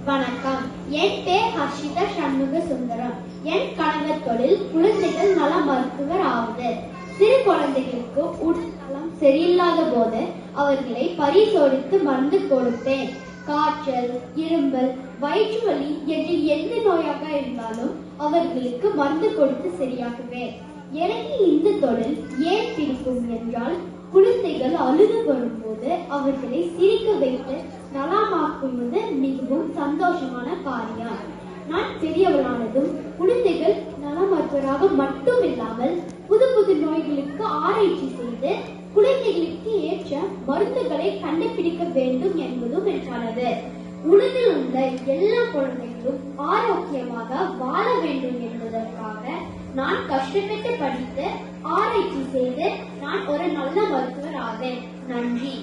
வணக்கம். என் பேர் ஹர்ஷிதா சண்முக சுந்தரம். என் கணவர் தொழில் குழந்தைகள் நல மருத்துவர் ஆவது. சிறு குழந்தைகளுக்கு உடல் நலம் சரியில்லாத போது அவர்களை பரிசோதித்து மருந்து கொடுப்பேன். காய்ச்சல், இரும்பல், வயிற்று வலி என்று எந்த நோயாக இருந்தாலும் அவர்களுக்கு மருந்து கொடுத்து சரியாக்குவேன். எனக்கு இந்த தொழில் ஏன் பிடிக்கும் என்றால், குழந்தைகள் அழுது வரும்போது அவர்களை சிரிக்க வைத்து நலமாக்குவது மிகவும் சந்தோஷமான காரியம். நான் பெரியவளானதும் குழந்தைகள் நலமற்றவராக மட்டும் இல்லாமல் புது புது நோய்களுக்கு ஆராய்ச்சி செய்து குழந்தைகளுக்கு ஏற்ற மருந்துகளை கண்டுபிடிக்க வேண்டும் என்பதும் என்றானது. உலகில் உள்ள எல்லா குழந்தைகளும் ஆரோக்கியமாக வாழ வேண்டும் என்பதற்காக நான் கஷ்டப்பட்டு படித்து ஆராய்ச்சி செய்து நான் ஒரு நல்ல மருத்துவர் ஆவேன். நன்றி.